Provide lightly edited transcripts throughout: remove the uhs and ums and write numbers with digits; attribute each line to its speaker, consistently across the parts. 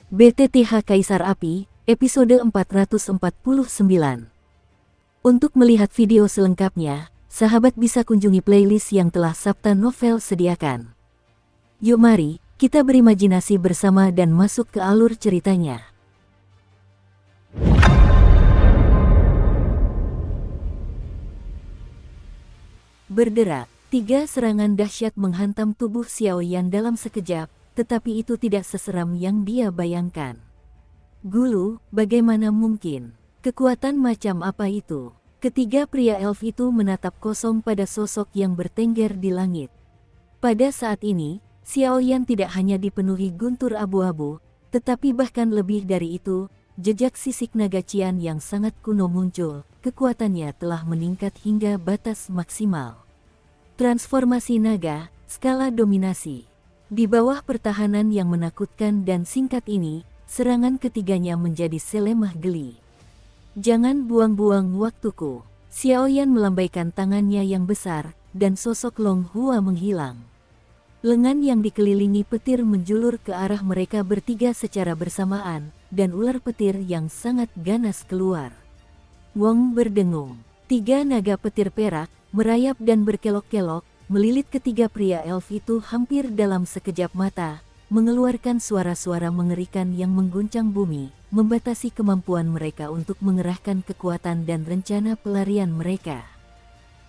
Speaker 1: BTTH Kaisar Api, episode 449. Untuk melihat video selengkapnya, sahabat bisa kunjungi playlist yang telah Sabta Novel sediakan. Yuk mari, kita berimajinasi bersama dan masuk ke alur ceritanya. Berderak, 3 serangan dahsyat menghantam tubuh Xiao Yan dalam sekejap, tetapi itu tidak seseram yang dia bayangkan. Gulu, bagaimana mungkin? Kekuatan macam apa itu? Ketiga pria elf itu menatap kosong pada sosok yang bertengger di langit. Pada saat ini, Xiao Yan tidak hanya dipenuhi guntur abu-abu, tetapi bahkan lebih dari itu, jejak sisik naga Qian yang sangat kuno muncul. Kekuatannya telah meningkat hingga batas maksimal. Transformasi naga, skala dominasi. Di bawah pertahanan yang menakutkan dan singkat ini, serangan ketiganya menjadi selemah geli. Jangan buang-buang waktuku. Xiao Yan melambaikan tangannya yang besar, dan sosok Long Hua menghilang. Lengan yang dikelilingi petir menjulur ke arah mereka bertiga secara bersamaan, dan ular petir yang sangat ganas keluar. Wong berdengung. 3 naga petir perak, merayap dan berkelok-kelok, melilit ketiga pria elf itu hampir dalam sekejap mata, mengeluarkan suara-suara mengerikan yang mengguncang bumi, membatasi kemampuan mereka untuk mengerahkan kekuatan dan rencana pelarian mereka.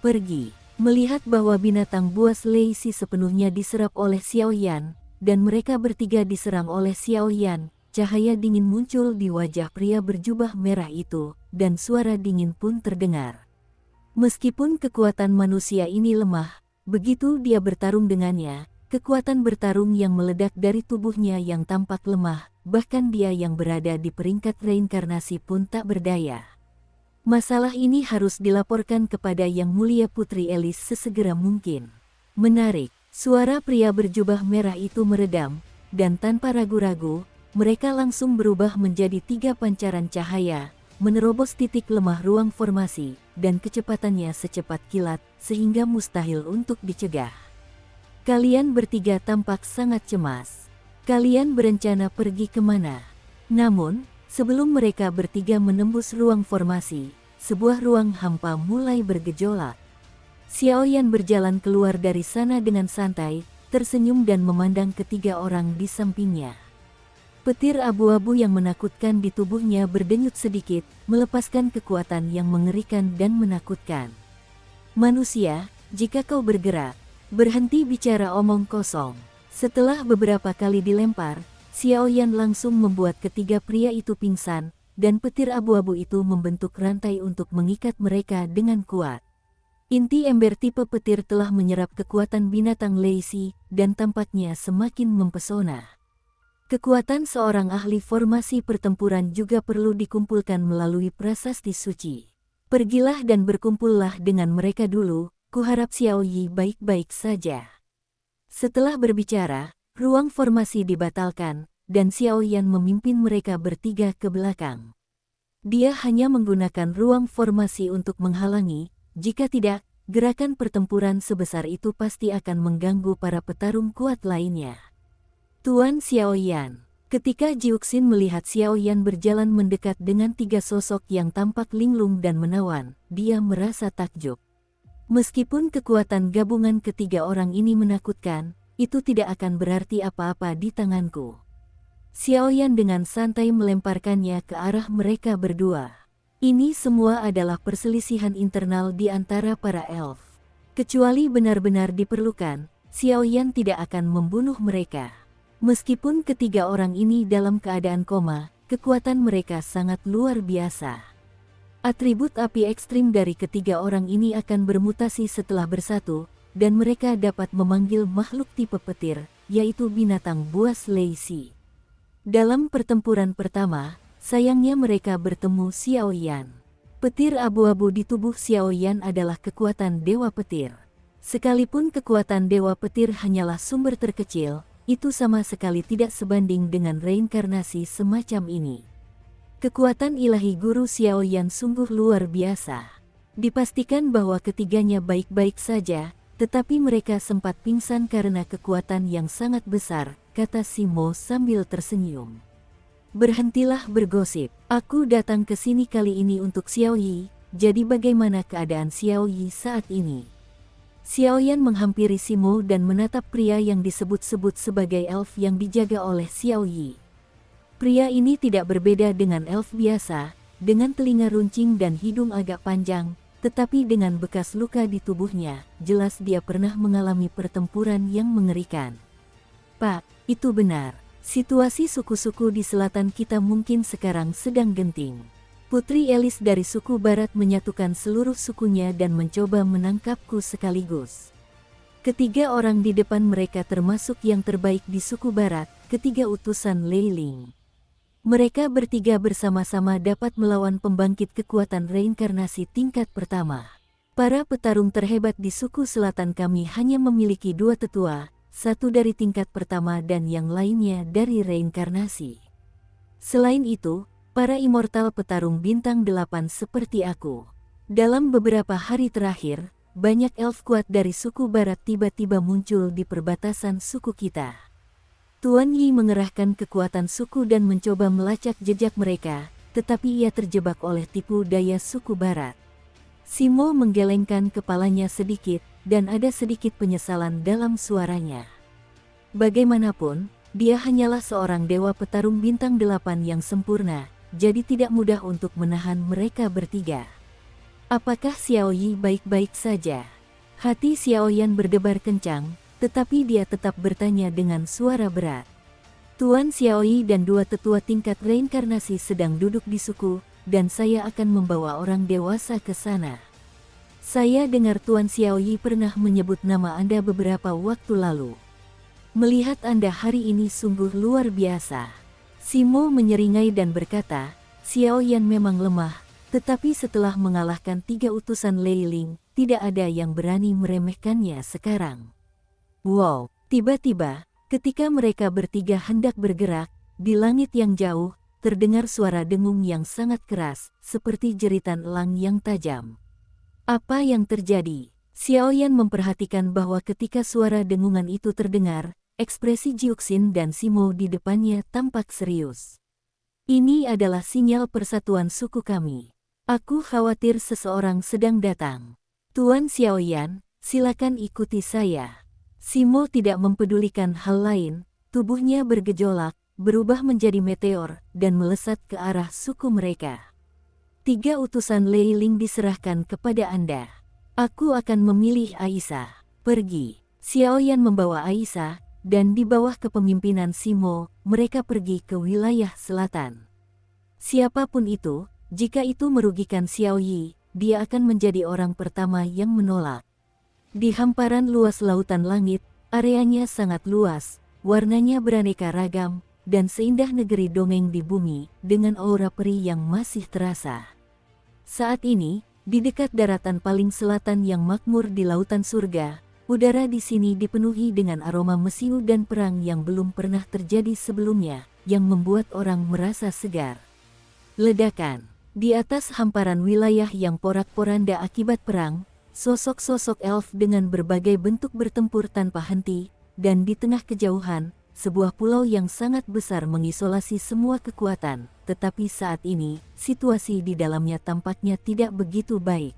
Speaker 1: Pergi. Melihat bahwa binatang buas Lei Si sepenuhnya diserap oleh Xiao Yan, dan mereka bertiga diserang oleh Xiao Yan, cahaya dingin muncul di wajah pria berjubah merah itu, dan suara dingin pun terdengar. Meskipun kekuatan manusia ini lemah, begitu dia bertarung dengannya, kekuatan bertarung yang meledak dari tubuhnya yang tampak lemah, bahkan dia yang berada di peringkat reinkarnasi pun tak berdaya. Masalah ini harus dilaporkan kepada Yang Mulia Putri Elis sesegera mungkin. Menarik, suara pria berjubah merah itu meredam, dan tanpa ragu-ragu, mereka langsung berubah menjadi 3 pancaran cahaya, menerobos titik lemah ruang formasi, dan kecepatannya secepat kilat, sehingga mustahil untuk dicegah. Kalian bertiga tampak sangat cemas. Kalian berencana pergi kemana? Namun, sebelum mereka bertiga menembus ruang formasi, sebuah ruang hampa mulai bergejolak. Xiao Yan berjalan keluar dari sana dengan santai, tersenyum dan memandang ketiga orang di sampingnya. Petir abu-abu yang menakutkan di tubuhnya berdenyut sedikit, melepaskan kekuatan yang mengerikan dan menakutkan. Manusia, jika kau bergerak, berhenti bicara omong kosong. Setelah beberapa kali dilempar, Xiao Yan langsung membuat ketiga pria itu pingsan, dan petir abu-abu itu membentuk rantai untuk mengikat mereka dengan kuat. Inti ember tipe petir telah menyerap kekuatan binatang Lei Si, dan tampaknya semakin mempesona. Kekuatan seorang ahli formasi pertempuran juga perlu dikumpulkan melalui prasasti suci. Pergilah dan berkumpullah dengan mereka dulu, kuharap Xiao Yi baik-baik saja. Setelah berbicara, ruang formasi dibatalkan, dan Xiao Yan memimpin mereka bertiga ke belakang. Dia hanya menggunakan ruang formasi untuk menghalangi, jika tidak, gerakan pertempuran sebesar itu pasti akan mengganggu para petarung kuat lainnya. Tuan Xiao Yan. Ketika Jiuxin melihat Xiao Yan berjalan mendekat dengan 3 sosok yang tampak linglung dan menawan, dia merasa takjub. Meskipun kekuatan gabungan ketiga orang ini menakutkan, itu tidak akan berarti apa-apa di tanganku. Xiao Yan dengan santai melemparkannya ke arah mereka berdua. Ini semua adalah perselisihan internal di antara para elf. Kecuali benar-benar diperlukan, Xiao Yan tidak akan membunuh mereka. Meskipun ketiga orang ini dalam keadaan koma, kekuatan mereka sangat luar biasa. Atribut api ekstrim dari ketiga orang ini akan bermutasi setelah bersatu, dan mereka dapat memanggil makhluk tipe petir, yaitu binatang buas Lei Si. Dalam pertempuran pertama, sayangnya mereka bertemu Xiao Yan. Petir abu-abu di tubuh Xiao Yan adalah kekuatan dewa petir. Sekalipun kekuatan dewa petir hanyalah sumber terkecil, itu sama sekali tidak sebanding dengan reinkarnasi semacam ini. Kekuatan ilahi guru Xiao Yan sungguh luar biasa. Dipastikan bahwa ketiganya baik-baik saja, tetapi mereka sempat pingsan karena kekuatan yang sangat besar, kata Simo sambil tersenyum. Berhentilah bergosip. Aku datang ke sini kali ini untuk Xiao Yi. Jadi bagaimana keadaan Xiao Yi saat ini? Xiao Yan menghampiri Simo dan menatap pria yang disebut-sebut sebagai elf yang dijaga oleh Xiao Yi. Pria ini tidak berbeda dengan elf biasa, dengan telinga runcing dan hidung agak panjang, tetapi dengan bekas luka di tubuhnya, jelas dia pernah mengalami pertempuran yang mengerikan. Pak, itu benar. Situasi suku-suku di selatan kita mungkin sekarang sedang genting. Putri Elis dari suku barat menyatukan seluruh sukunya dan mencoba menangkapku sekaligus. Ketiga orang di depan mereka termasuk yang terbaik di suku barat, ketiga utusan Lei Ling. Mereka bertiga bersama-sama dapat melawan pembangkit kekuatan reinkarnasi tingkat pertama. Para petarung terhebat di suku selatan kami hanya memiliki dua tetua, satu dari tingkat pertama dan yang lainnya dari reinkarnasi. Selain itu, para immortal petarung bintang 8 seperti aku. Dalam beberapa hari terakhir, banyak elf kuat dari suku barat tiba-tiba muncul di perbatasan suku kita. Tuan Yi mengerahkan kekuatan suku dan mencoba melacak jejak mereka, tetapi ia terjebak oleh tipu daya suku barat. Simo menggelengkan kepalanya sedikit, dan ada sedikit penyesalan dalam suaranya. Bagaimanapun, dia hanyalah seorang dewa petarung bintang 8 yang sempurna, jadi tidak mudah untuk menahan mereka bertiga. Apakah Xiao Yi baik-baik saja? Hati Xiao Yan berdebar kencang, tetapi dia tetap bertanya dengan suara berat. Tuan Xiao Yi dan dua tetua tingkat reinkarnasi sedang duduk di suku, dan saya akan membawa orang dewasa ke sana. Saya dengar Tuan Xiao Yi pernah menyebut nama Anda beberapa waktu lalu. Melihat Anda hari ini sungguh luar biasa. Simo menyeringai dan berkata, Xiao Yan memang lemah, tetapi setelah mengalahkan 3 utusan Lei Ling, tidak ada yang berani meremehkannya sekarang. Wow, tiba-tiba, ketika mereka bertiga hendak bergerak, di langit yang jauh, terdengar suara dengung yang sangat keras, seperti jeritan elang yang tajam. Apa yang terjadi? Xiao Yan memperhatikan bahwa ketika suara dengungan itu terdengar, ekspresi Jiuxin dan Simo di depannya tampak serius. Ini adalah sinyal persatuan suku kami. Aku khawatir seseorang sedang datang. Tuan Xiao Yan, silakan ikuti saya. Simo tidak mempedulikan hal lain, tubuhnya bergejolak, berubah menjadi meteor, dan melesat ke arah suku mereka. 3 utusan Lei Ling diserahkan kepada Anda. Aku akan memilih Aisyah. Pergi. Xiao Yan membawa Aisyah, dan di bawah kepemimpinan Simo, mereka pergi ke wilayah selatan. Siapapun itu, jika itu merugikan Xiao Yi, dia akan menjadi orang pertama yang menolak. Di hamparan luas lautan langit, areanya sangat luas, warnanya beraneka ragam, dan seindah negeri dongeng di bumi, dengan aura peri yang masih terasa. Saat ini, di dekat daratan paling selatan yang makmur di lautan surga, udara di sini dipenuhi dengan aroma mesiu dan perang yang belum pernah terjadi sebelumnya, yang membuat orang merasa segar. Ledakan. Di atas hamparan wilayah yang porak-poranda akibat perang, sosok-sosok elf dengan berbagai bentuk bertempur tanpa henti, dan di tengah kejauhan, sebuah pulau yang sangat besar mengisolasi semua kekuatan, tetapi saat ini, situasi di dalamnya tampaknya tidak begitu baik.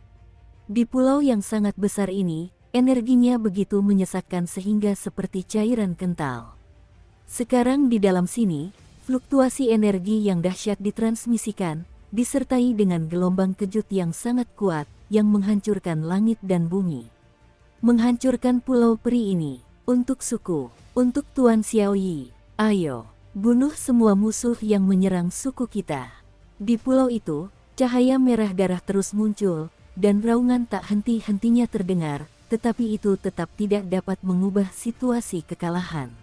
Speaker 1: Di pulau yang sangat besar ini, energinya begitu menyesakkan sehingga seperti cairan kental. Sekarang di dalam sini, fluktuasi energi yang dahsyat ditransmisikan, disertai dengan gelombang kejut yang sangat kuat, yang menghancurkan langit dan bumi. Menghancurkan pulau peri ini, untuk suku, untuk Tuan Xiao Yi, ayo, bunuh semua musuh yang menyerang suku kita. Di pulau itu, cahaya merah darah terus muncul, dan raungan tak henti-hentinya terdengar, tetapi itu tetap tidak dapat mengubah situasi kekalahan.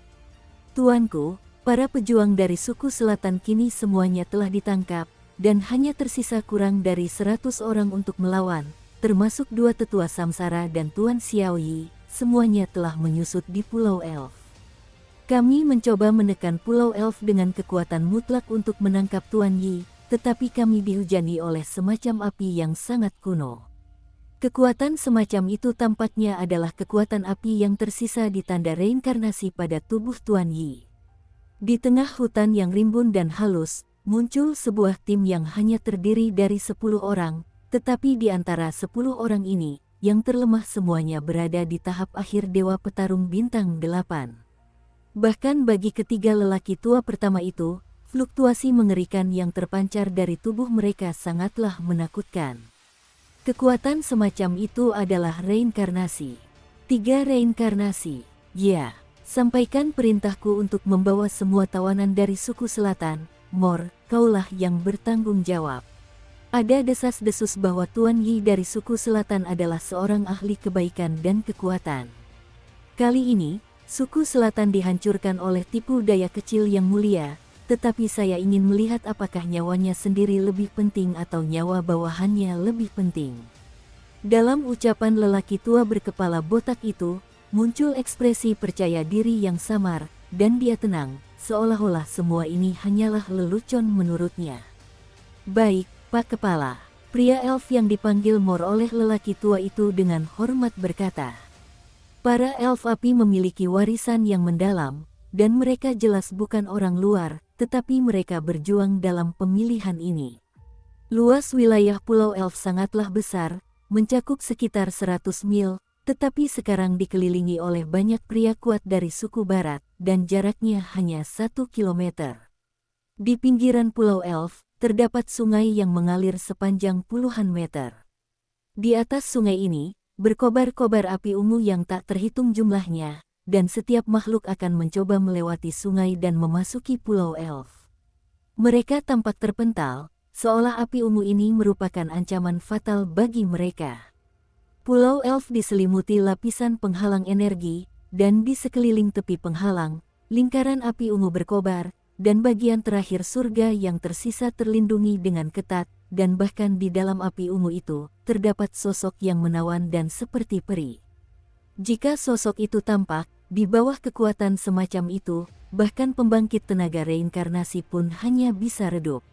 Speaker 1: Tuanku, para pejuang dari suku selatan kini semuanya telah ditangkap, dan hanya tersisa kurang dari 100 orang untuk melawan, termasuk 2 tetua Samsara dan Tuan Xiao Yi, semuanya telah menyusut di Pulau Elf. Kami mencoba menekan Pulau Elf dengan kekuatan mutlak untuk menangkap Tuan Yi, tetapi kami dihujani oleh semacam api yang sangat kuno. Kekuatan semacam itu tampaknya adalah kekuatan api yang tersisa di tanda reinkarnasi pada tubuh Tuan Yi. Di tengah hutan yang rimbun dan halus, muncul sebuah tim yang hanya terdiri dari 10 orang, tetapi di antara 10 orang ini, yang terlemah semuanya berada di tahap akhir Dewa Petarung Bintang 8. Bahkan bagi ketiga lelaki tua pertama itu, fluktuasi mengerikan yang terpancar dari tubuh mereka sangatlah menakutkan. Kekuatan semacam itu adalah reinkarnasi. 3 reinkarnasi. Ya, sampaikan perintahku untuk membawa semua tawanan dari suku selatan, Mor, kaulah yang bertanggung jawab. Ada desas-desus bahwa Tuan Yi dari suku selatan adalah seorang ahli kebaikan dan kekuatan. Kali ini, suku selatan dihancurkan oleh tipu daya kecil yang mulia, tetapi saya ingin melihat apakah nyawanya sendiri lebih penting atau nyawa bawahannya lebih penting. Dalam ucapan lelaki tua berkepala botak itu, muncul ekspresi percaya diri yang samar, dan dia tenang, seolah-olah semua ini hanyalah lelucon menurutnya. Baik, Pak Kepala. Pria elf yang dipanggil Mor oleh lelaki tua itu dengan hormat berkata. Para elf api memiliki warisan yang mendalam, dan mereka jelas bukan orang luar, tetapi mereka berjuang dalam pemilihan ini. Luas wilayah Pulau Elf sangatlah besar, mencakup sekitar 100 mil, tetapi sekarang dikelilingi oleh banyak pria kuat dari suku barat, dan jaraknya hanya 1 kilometer. Di pinggiran Pulau Elf, terdapat sungai yang mengalir sepanjang puluhan meter. Di atas sungai ini, berkobar-kobar api ungu yang tak terhitung jumlahnya, dan setiap makhluk akan mencoba melewati sungai dan memasuki Pulau Elf. Mereka tampak terpental, seolah api ungu ini merupakan ancaman fatal bagi mereka. Pulau Elf diselimuti lapisan penghalang energi, dan di sekeliling tepi penghalang, lingkaran api ungu berkobar, dan bagian terakhir surga yang tersisa terlindungi dengan ketat, dan bahkan di dalam api ungu itu, terdapat sosok yang menawan dan seperti peri. Jika sosok itu tampak, di bawah kekuatan semacam itu, bahkan pembangkit tenaga reinkarnasi pun hanya bisa redup.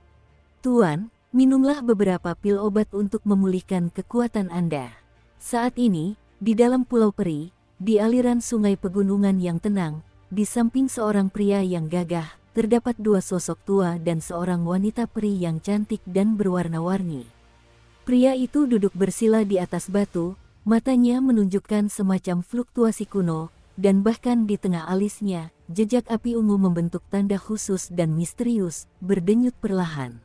Speaker 1: Tuan, minumlah beberapa pil obat untuk memulihkan kekuatan Anda. Saat ini, di dalam Pulau Peri, di aliran sungai pegunungan yang tenang, di samping seorang pria yang gagah, terdapat 2 sosok tua dan seorang wanita peri yang cantik dan berwarna-warni. Pria itu duduk bersila di atas batu, matanya menunjukkan semacam fluktuasi kuno, dan bahkan di tengah alisnya, jejak api ungu membentuk tanda khusus dan misterius, berdenyut perlahan.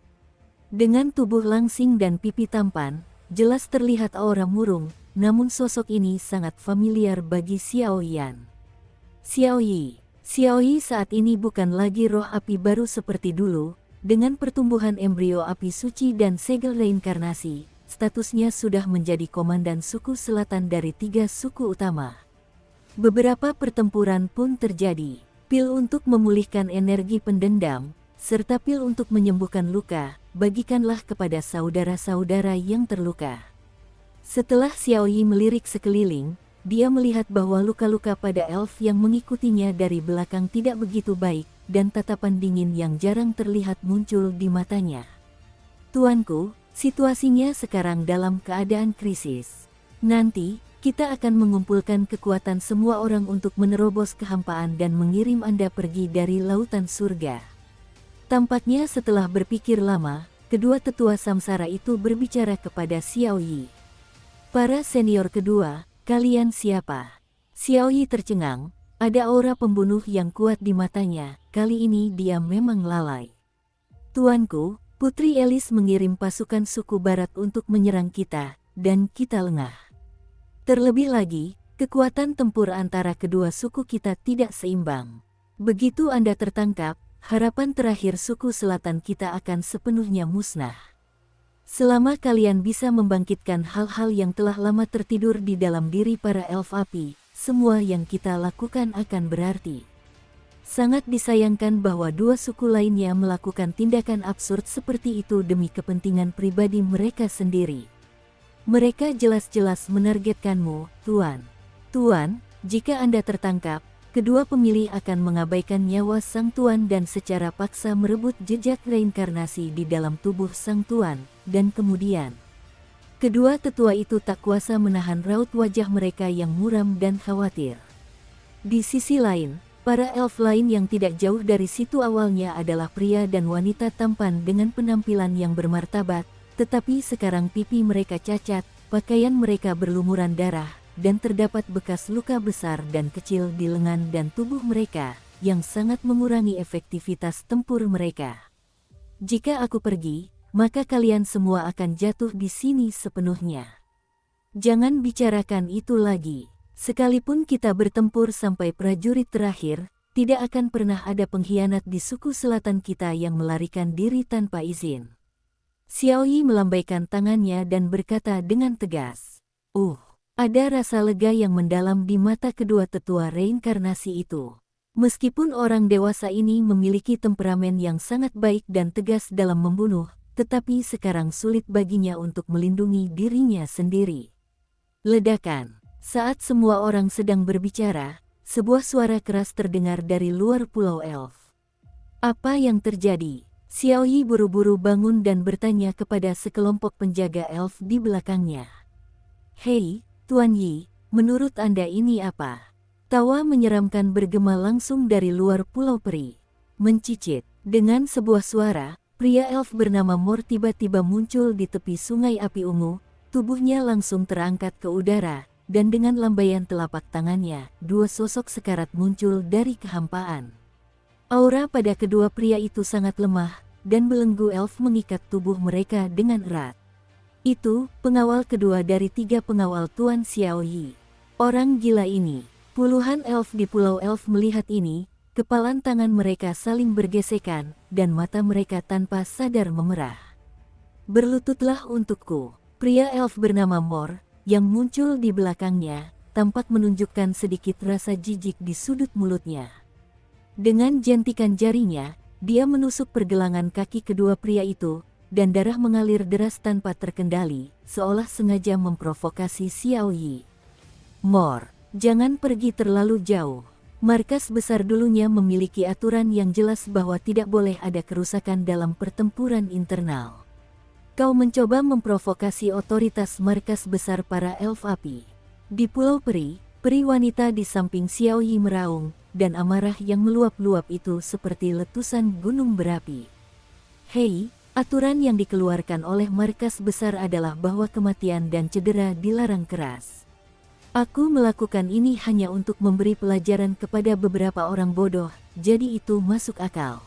Speaker 1: Dengan tubuh langsing dan pipi tampan, jelas terlihat aura murung, namun sosok ini sangat familiar bagi Xiao Yan. Xiao Yi saat ini bukan lagi roh api baru seperti dulu, dengan pertumbuhan embrio api suci dan segel reinkarnasi, statusnya sudah menjadi komandan suku selatan dari 3 suku utama. Beberapa pertempuran pun terjadi, pil untuk memulihkan energi pendendam, serta pil untuk menyembuhkan luka, bagikanlah kepada saudara-saudara yang terluka. Setelah Xiao Yi melirik sekeliling, dia melihat bahwa luka-luka pada elf yang mengikutinya dari belakang tidak begitu baik, dan tatapan dingin yang jarang terlihat muncul di matanya. Tuanku, situasinya sekarang dalam keadaan krisis. Nanti, kita akan mengumpulkan kekuatan semua orang untuk menerobos kehampaan dan mengirim Anda pergi dari lautan surga. Tampaknya setelah berpikir lama, kedua tetua samsara itu berbicara kepada Xiao Yi. Para senior kedua, kalian siapa? Xiao Yi tercengang, ada aura pembunuh yang kuat di matanya, kali ini dia memang lalai. Tuanku, Putri Elis mengirim pasukan suku barat untuk menyerang kita, dan kita lengah. Terlebih lagi, kekuatan tempur antara kedua suku kita tidak seimbang. Begitu Anda tertangkap, harapan terakhir suku selatan kita akan sepenuhnya musnah. Selama kalian bisa membangkitkan hal-hal yang telah lama tertidur di dalam diri para elf api, semua yang kita lakukan akan berarti. Sangat disayangkan bahwa 2 suku lainnya melakukan tindakan absurd seperti itu demi kepentingan pribadi mereka sendiri. Mereka jelas-jelas menargetkanmu, Tuan. Tuan, jika Anda tertangkap, kedua pemilih akan mengabaikan nyawa Sang Tuan dan secara paksa merebut jejak reinkarnasi di dalam tubuh Sang Tuan, dan kemudian kedua tetua itu tak kuasa menahan raut wajah mereka yang muram dan khawatir. Di sisi lain, Para elf lain yang tidak jauh dari situ awalnya adalah pria dan wanita tampan dengan penampilan yang bermartabat, tetapi sekarang pipi mereka cacat, pakaian mereka berlumuran darah, dan terdapat bekas luka besar dan kecil di lengan dan tubuh mereka, yang sangat mengurangi efektivitas tempur mereka. Jika aku pergi, maka kalian semua akan jatuh di sini sepenuhnya. Jangan bicarakan itu lagi. Sekalipun kita bertempur sampai prajurit terakhir, tidak akan pernah ada pengkhianat di suku selatan kita yang melarikan diri tanpa izin. Xiao Yi melambaikan tangannya dan berkata dengan tegas. Ada rasa lega yang mendalam di mata kedua tetua reinkarnasi itu. Meskipun orang dewasa ini memiliki temperamen yang sangat baik dan tegas dalam membunuh, tetapi sekarang sulit baginya untuk melindungi dirinya sendiri. Ledakan. Saat semua orang sedang berbicara, sebuah suara keras terdengar dari luar pulau elf. Apa yang terjadi? Xiao Yi buru-buru bangun dan bertanya kepada sekelompok penjaga elf di belakangnya. Hei, Tuan Yi, menurut Anda ini apa? Tawa menyeramkan bergema langsung dari luar pulau peri. Mencicit. Dengan sebuah suara, pria elf bernama Mor tiba-tiba muncul di tepi sungai api ungu, tubuhnya langsung terangkat ke udara, dan dengan lambaian telapak tangannya, dua sosok sekarat muncul dari kehampaan. Aura pada kedua pria itu sangat lemah, dan belenggu elf mengikat tubuh mereka dengan erat. Itu, pengawal kedua dari 3 pengawal Tuan Xiao Yi. Orang gila ini. Puluhan elf di pulau elf melihat ini, kepalan tangan mereka saling bergesekan, dan mata mereka tanpa sadar memerah. Berlututlah untukku. Pria elf bernama Mor, yang muncul di belakangnya, tampak menunjukkan sedikit rasa jijik di sudut mulutnya. Dengan jentikan jarinya, dia menusuk pergelangan kaki kedua pria itu, dan darah mengalir deras tanpa terkendali, seolah sengaja memprovokasi Xiao Yi. Mor, jangan pergi terlalu jauh. Markas besar dulunya memiliki aturan yang jelas bahwa tidak boleh ada kerusakan dalam pertempuran internal. Kau mencoba memprovokasi otoritas markas besar para elf api. Di Pulau Peri, peri wanita di samping Xiao Yi meraung, dan amarah yang meluap-luap itu seperti letusan gunung berapi. Hei, aturan yang dikeluarkan oleh markas besar adalah bahwa kematian dan cedera dilarang keras. Aku melakukan ini hanya untuk memberi pelajaran kepada beberapa orang bodoh, jadi itu masuk akal.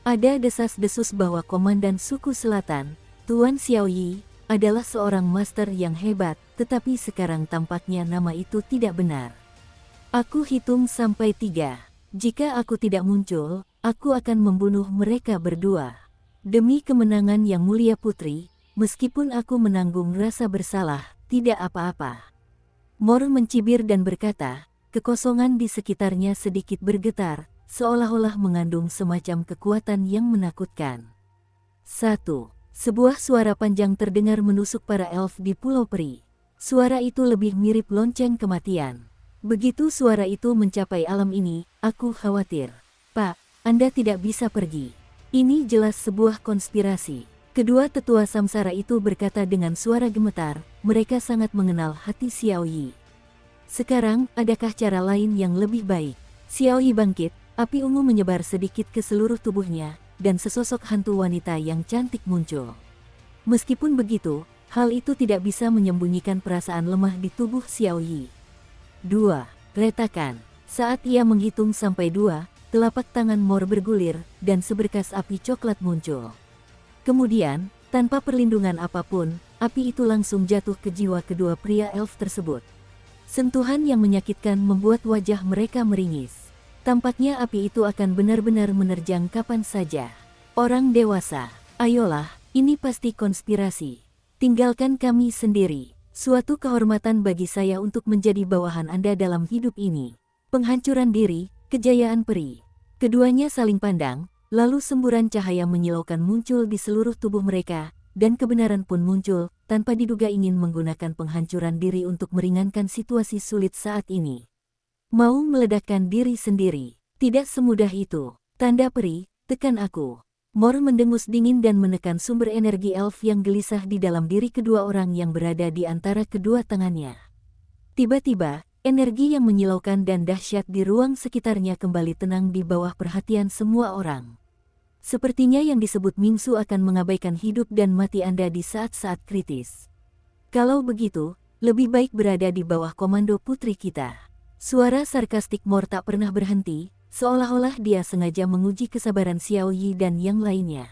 Speaker 1: Ada desas-desus bahwa komandan suku selatan, Tuan Xiao Yi, adalah seorang master yang hebat, tetapi sekarang tampaknya nama itu tidak benar. Aku hitung sampai 3. Jika aku tidak muncul, aku akan membunuh mereka berdua. Demi kemenangan yang mulia putri, meskipun aku menanggung rasa bersalah, tidak apa-apa. Mor mencibir dan berkata, kekosongan di sekitarnya sedikit bergetar, seolah-olah mengandung semacam kekuatan yang menakutkan. 1. Sebuah suara panjang terdengar menusuk para elf di Pulau Peri. Suara itu lebih mirip lonceng kematian. Begitu suara itu mencapai alam ini, aku khawatir. Pak, Anda tidak bisa pergi. Ini jelas sebuah konspirasi. Kedua tetua samsara itu berkata dengan suara gemetar, mereka sangat mengenal hati Xiao Yi. Sekarang, adakah cara lain yang lebih baik? Xiao Yi bangkit, api ungu menyebar sedikit ke seluruh tubuhnya, dan sesosok hantu wanita yang cantik muncul. Meskipun begitu, hal itu tidak bisa menyembunyikan perasaan lemah di tubuh Xiao Yi. 2. Retakan. Saat ia menghitung sampai 2, telapak tangan Mor bergulir, dan seberkas api coklat muncul. Kemudian, tanpa perlindungan apapun, api itu langsung jatuh ke jiwa kedua pria elf tersebut. Sentuhan yang menyakitkan membuat wajah mereka meringis. Tampaknya api itu akan benar-benar menerjang kapan saja. Orang dewasa, ayolah, ini pasti konspirasi. Tinggalkan kami sendiri. Suatu kehormatan bagi saya untuk menjadi bawahan Anda dalam hidup ini. Penghancuran diri, kejayaan peri. Keduanya saling pandang, lalu semburan cahaya menyilaukan muncul di seluruh tubuh mereka, dan kebenaran pun muncul, tanpa diduga ingin menggunakan penghancuran diri untuk meringankan situasi sulit saat ini. Mau meledakkan diri sendiri, tidak semudah itu. Tanda peri, tekan aku. Mor mendengus dingin dan menekan sumber energi elf yang gelisah di dalam diri kedua orang yang berada di antara kedua tangannya. Tiba-tiba, energi yang menyilaukan dan dahsyat di ruang sekitarnya kembali tenang di bawah perhatian semua orang. Sepertinya yang disebut Mingsu akan mengabaikan hidup dan mati Anda di saat-saat kritis. Kalau begitu, lebih baik berada di bawah komando putri kita. Suara sarkastik Mor tak pernah berhenti, seolah-olah dia sengaja menguji kesabaran Xiao Yi dan yang lainnya.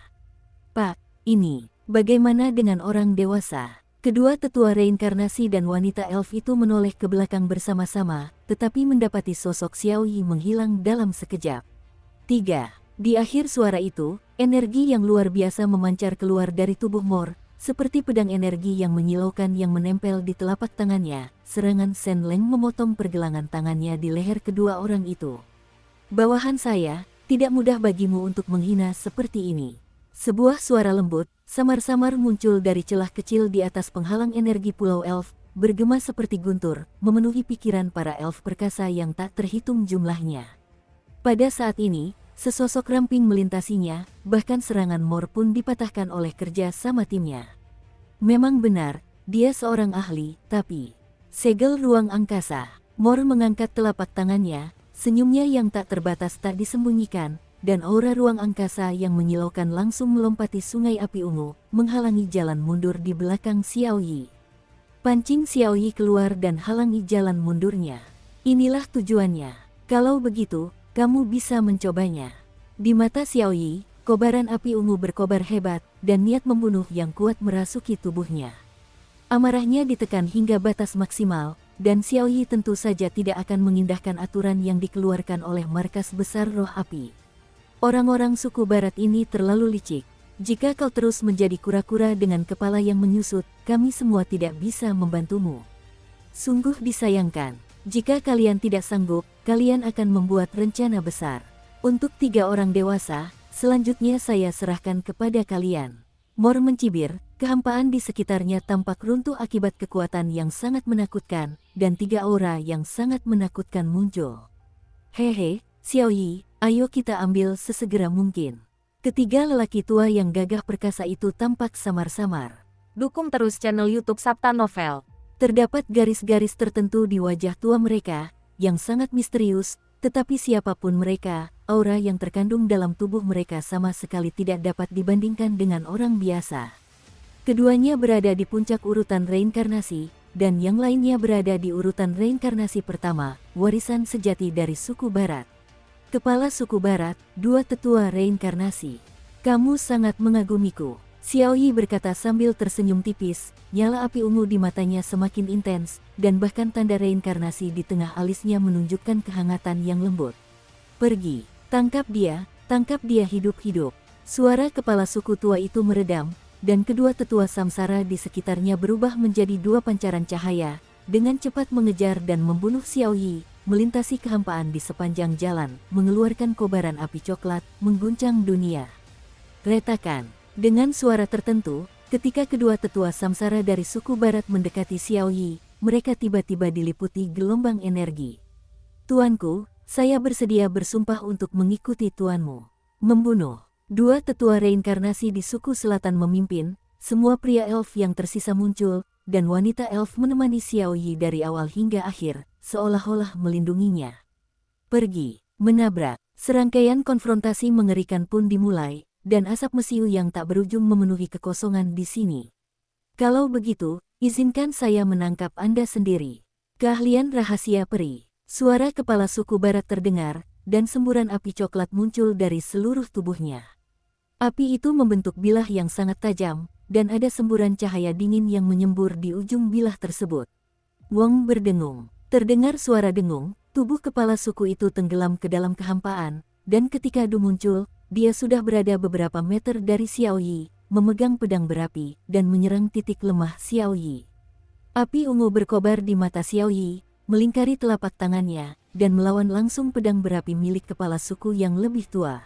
Speaker 1: Pak, ini, bagaimana dengan orang dewasa? Kedua tetua reinkarnasi dan wanita elf itu menoleh ke belakang bersama-sama, tetapi mendapati sosok Xiao Yi menghilang dalam sekejap. 3. Di akhir suara itu, energi yang luar biasa memancar keluar dari tubuh Mor, seperti pedang energi yang menyilaukan yang menempel di telapak tangannya. Serangan Shen Leng memotong pergelangan tangannya di leher kedua orang itu. Bawahan saya, tidak mudah bagimu untuk menghina seperti ini. Sebuah suara lembut, samar-samar muncul dari celah kecil di atas penghalang energi Pulau Elf, bergema seperti guntur, memenuhi pikiran para elf perkasa yang tak terhitung jumlahnya. Pada saat ini, sesosok ramping melintasinya, bahkan serangan Mor pun dipatahkan oleh kerja sama timnya. Memang benar, dia seorang ahli, tapi... Segel ruang angkasa, Mor mengangkat telapak tangannya, senyumnya yang tak terbatas tak disembunyikan, dan aura ruang angkasa yang menyilaukan langsung melompati sungai api ungu, menghalangi jalan mundur di belakang Xiao Yi. Pancing Xiao Yi keluar dan halangi jalan mundurnya. Inilah tujuannya. Kalau begitu, kamu bisa mencobanya. Di mata Xiao Yi, kobaran api ungu berkobar hebat, dan niat membunuh yang kuat merasuki tubuhnya. Amarahnya ditekan hingga batas maksimal, dan Xiao Yi tentu saja tidak akan mengindahkan aturan yang dikeluarkan oleh markas besar roh api. Orang-orang suku barat ini terlalu licik. Jika kau terus menjadi kura-kura dengan kepala yang menyusut, kami semua tidak bisa membantumu. Sungguh disayangkan. Jika kalian tidak sanggup, kalian akan membuat rencana besar. Untuk 3 orang dewasa, selanjutnya saya serahkan kepada kalian. Mor mencibir, kehampaan di sekitarnya tampak runtuh akibat kekuatan yang sangat menakutkan, dan 3 aura yang sangat menakutkan muncul. Hehe, Xiao Yi, ayo kita ambil sesegera mungkin. Ketiga lelaki tua yang gagah perkasa itu tampak samar-samar.
Speaker 2: Dukung terus channel YouTube Sabta Novel.
Speaker 1: Terdapat garis-garis tertentu di wajah tua mereka, yang sangat misterius, tetapi siapapun mereka, aura yang terkandung dalam tubuh mereka sama sekali tidak dapat dibandingkan dengan orang biasa. Keduanya berada di puncak urutan reinkarnasi, dan yang lainnya berada di urutan reinkarnasi pertama, warisan sejati dari suku barat. Kepala suku barat, 2 tetua reinkarnasi. Kamu sangat mengagumiku. Xiao Yi berkata sambil tersenyum tipis, nyala api ungu di matanya semakin intens, dan bahkan tanda reinkarnasi di tengah alisnya menunjukkan kehangatan yang lembut. Pergi, tangkap dia hidup-hidup. Suara kepala suku tua itu meredam, dan kedua tetua samsara di sekitarnya berubah menjadi 2 pancaran cahaya, dengan cepat mengejar dan membunuh Xiao Yi. Melintasi kehampaan di sepanjang jalan, mengeluarkan kobaran api coklat, mengguncang dunia. Retakan. Dengan suara tertentu, ketika kedua tetua samsara dari suku barat mendekati Xiao Yi, mereka tiba-tiba diliputi gelombang energi. Tuanku, saya bersedia bersumpah untuk mengikuti tuanmu. Membunuh. 2 tetua reinkarnasi di suku selatan memimpin, semua pria elf yang tersisa muncul, dan wanita elf menemani Xiao Yi dari awal hingga akhir, seolah-olah melindunginya. Pergi, menabrak, serangkaian konfrontasi mengerikan pun dimulai, dan asap mesiu yang tak berujung memenuhi kekosongan di sini. Kalau begitu, izinkan saya menangkap Anda sendiri. Keahlian rahasia peri. Suara kepala suku barat terdengar, dan semburan api coklat muncul dari seluruh tubuhnya. Api itu membentuk bilah yang sangat tajam, dan ada semburan cahaya dingin yang menyembur di ujung bilah tersebut. Wong berdengung. Terdengar suara dengung, tubuh kepala suku itu tenggelam ke dalam kehampaan, dan ketika Du muncul, dia sudah berada beberapa meter dari Xiao Yi, memegang pedang berapi, dan menyerang titik lemah Xiao Yi. Api ungu berkobar di mata Xiao Yi, melingkari telapak tangannya, dan melawan langsung pedang berapi milik kepala suku yang lebih tua.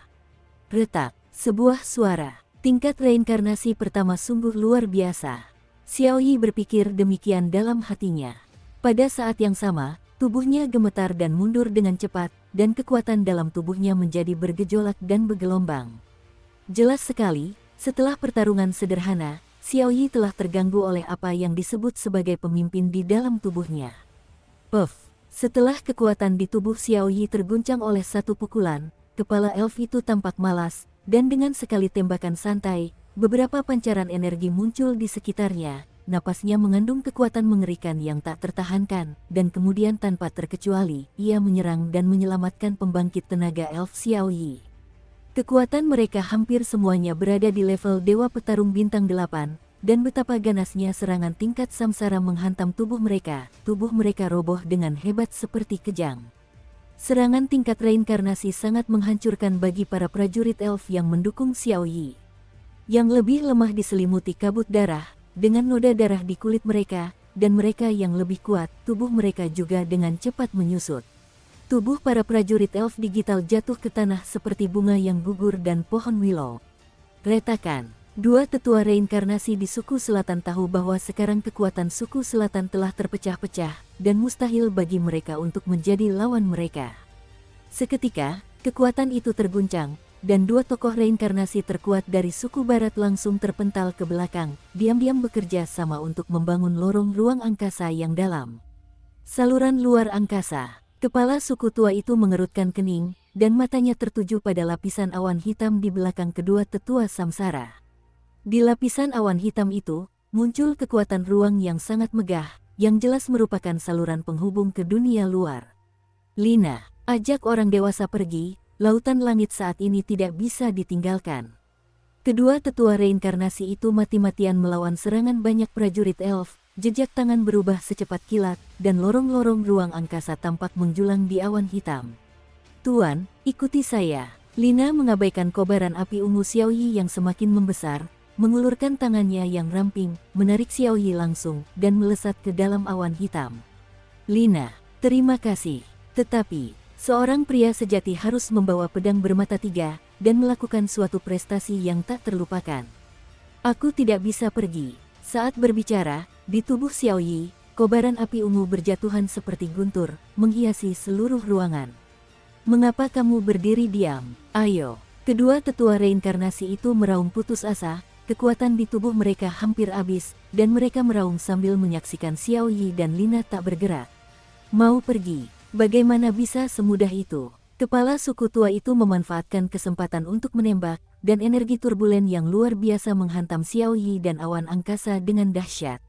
Speaker 1: Retak, sebuah suara. Tingkat reinkarnasi pertama sungguh luar biasa. Xiao Yi berpikir demikian dalam hatinya. Pada saat yang sama, tubuhnya gemetar dan mundur dengan cepat, dan kekuatan dalam tubuhnya menjadi bergejolak dan bergelombang. Jelas sekali, setelah pertarungan sederhana, Xiao Yi telah terganggu oleh apa yang disebut sebagai pemimpin di dalam tubuhnya. Puff, Setelah kekuatan di tubuh Xiao Yi terguncang oleh satu pukulan, kepala elf itu tampak malas, dan dengan sekali tembakan santai, beberapa pancaran energi muncul di sekitarnya. Napasnya mengandung kekuatan mengerikan yang tak tertahankan, dan kemudian tanpa terkecuali, ia menyerang dan menyelamatkan pembangkit tenaga elf Xiao Yi. Kekuatan mereka hampir semuanya berada di level Dewa Petarung Bintang 8, dan betapa ganasnya serangan tingkat samsara menghantam tubuh mereka roboh dengan hebat seperti kejang. Serangan tingkat reinkarnasi sangat menghancurkan bagi para prajurit elf yang mendukung Xiao Yi. Yang lebih lemah diselimuti kabut darah, dengan noda darah di kulit mereka, dan mereka yang lebih kuat, tubuh mereka juga dengan cepat menyusut. Tubuh para prajurit elf digital jatuh ke tanah seperti bunga yang gugur dan pohon willow. Retakan. Dua tetua reinkarnasi di suku selatan tahu bahwa sekarang kekuatan suku selatan telah terpecah-pecah, dan mustahil bagi mereka untuk menjadi lawan mereka. Seketika, kekuatan itu terguncang, dan dua tokoh reinkarnasi terkuat dari suku barat langsung terpental ke belakang, diam-diam bekerja sama untuk membangun lorong ruang angkasa yang dalam. Saluran luar angkasa. Kepala suku tua itu mengerutkan kening, dan matanya tertuju pada lapisan awan hitam di belakang kedua tetua samsara. Di lapisan awan hitam itu, muncul kekuatan ruang yang sangat megah, yang jelas merupakan saluran penghubung ke dunia luar. Lina, ajak orang dewasa pergi, lautan langit saat ini tidak bisa ditinggalkan. Kedua tetua reinkarnasi itu mati-matian melawan serangan banyak prajurit elf, jejak tangan berubah secepat kilat, dan lorong-lorong ruang angkasa tampak menjulang di awan hitam. Tuan, ikuti saya. Lina mengabaikan kobaran api ungu Xiao Yi yang semakin membesar, mengulurkan tangannya yang ramping, menarik Xiao Yi langsung, dan melesat ke dalam awan hitam. Lina, terima kasih. Tetapi, seorang pria sejati harus membawa pedang bermata tiga, dan melakukan suatu prestasi yang tak terlupakan. Aku tidak bisa pergi. Saat berbicara, di tubuh Xiao Yi, kobaran api ungu berjatuhan seperti guntur, menghiasi seluruh ruangan. Mengapa kamu berdiri diam? Ayo. Kedua tetua reinkarnasi itu meraung putus asa, kekuatan di tubuh mereka hampir habis, dan mereka meraung sambil menyaksikan Xiao Yi dan Lina tak bergerak. Mau pergi? Bagaimana bisa semudah itu? Kepala suku tua itu memanfaatkan kesempatan untuk menembak, dan energi turbulen yang luar biasa menghantam Xiao Yi dan awan angkasa dengan dahsyat.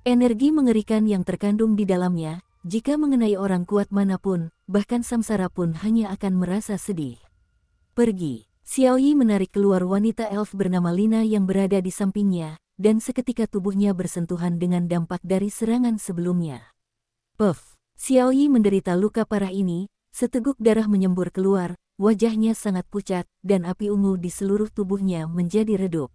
Speaker 1: Energi mengerikan yang terkandung di dalamnya, jika mengenai orang kuat manapun, bahkan samsara pun hanya akan merasa sedih. Pergi. Xiao Yi menarik keluar wanita elf bernama Lina yang berada di sampingnya, dan seketika tubuhnya bersentuhan dengan dampak dari serangan sebelumnya. Puff. Xiao Yi menderita luka parah ini, seteguk darah menyembur keluar, wajahnya sangat pucat, dan api ungu di seluruh tubuhnya menjadi redup.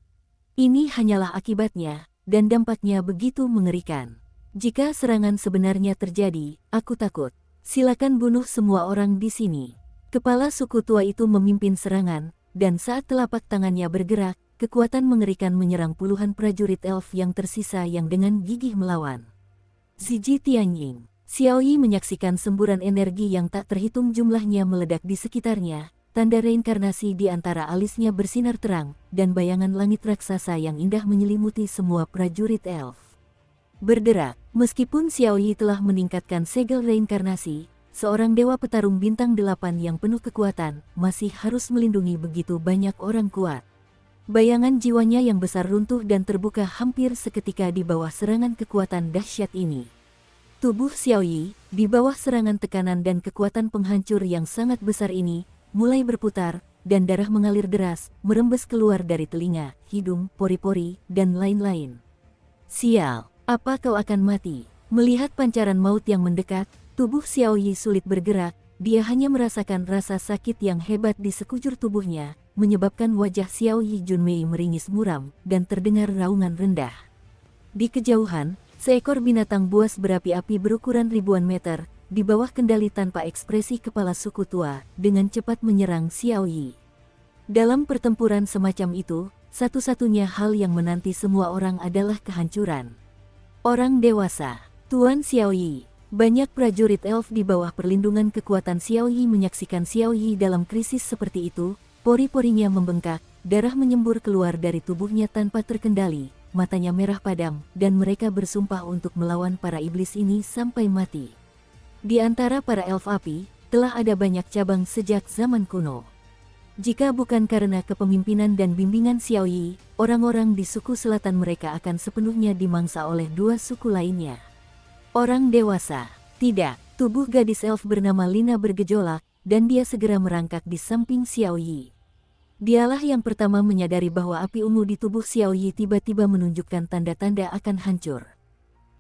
Speaker 1: Ini hanyalah akibatnya, dan dampaknya begitu mengerikan. Jika serangan sebenarnya terjadi, aku takut. Silakan bunuh semua orang di sini. Kepala suku tua itu memimpin serangan, dan saat telapak tangannya bergerak, kekuatan mengerikan menyerang puluhan prajurit elf yang tersisa yang dengan gigih melawan. Ziji Tianying. Xiao Yi menyaksikan semburan energi yang tak terhitung jumlahnya meledak di sekitarnya, tanda reinkarnasi di antara alisnya bersinar terang, dan bayangan langit raksasa yang indah menyelimuti semua prajurit elf. Berderak, meskipun Xiao Yi telah meningkatkan segel reinkarnasi, seorang dewa petarung bintang 8 yang penuh kekuatan, masih harus melindungi begitu banyak orang kuat. Bayangan jiwanya yang besar runtuh dan terbuka hampir seketika di bawah serangan kekuatan dahsyat ini. Tubuh Xiao Yi, di bawah serangan tekanan dan kekuatan penghancur yang sangat besar ini, mulai berputar, dan darah mengalir deras, merembes keluar dari telinga, hidung, pori-pori, dan lain-lain. Sial, apa kau akan mati? Melihat pancaran maut yang mendekat, tubuh Xiao Yi sulit bergerak, dia hanya merasakan rasa sakit yang hebat di sekujur tubuhnya, menyebabkan wajah Xiao Yi Junmei meringis muram, dan terdengar raungan rendah. Di kejauhan, seekor binatang buas berapi-api berukuran ribuan meter, di bawah kendali tanpa ekspresi kepala suku tua, dengan cepat menyerang Xiao Yi. Dalam pertempuran semacam itu, satu-satunya hal yang menanti semua orang adalah kehancuran. Orang dewasa, Tuan Xiao Yi. Banyak prajurit elf di bawah perlindungan kekuatan Xiao Yi menyaksikan Xiao Yi dalam krisis seperti itu, pori-porinya membengkak, darah menyembur keluar dari tubuhnya tanpa terkendali. Matanya merah padam, dan mereka bersumpah untuk melawan para iblis ini sampai mati. Di antara para elf api, telah ada banyak cabang sejak zaman kuno. Jika bukan karena kepemimpinan dan bimbingan Xiao Yi, orang-orang di suku selatan mereka akan sepenuhnya dimangsa oleh dua suku lainnya. Orang dewasa. Tidak, tubuh gadis elf bernama Lina bergejolak, dan dia segera merangkak di samping Xiao Yi. Dialah yang pertama menyadari bahwa api ungu di tubuh Xiao Yi tiba-tiba menunjukkan tanda-tanda akan hancur.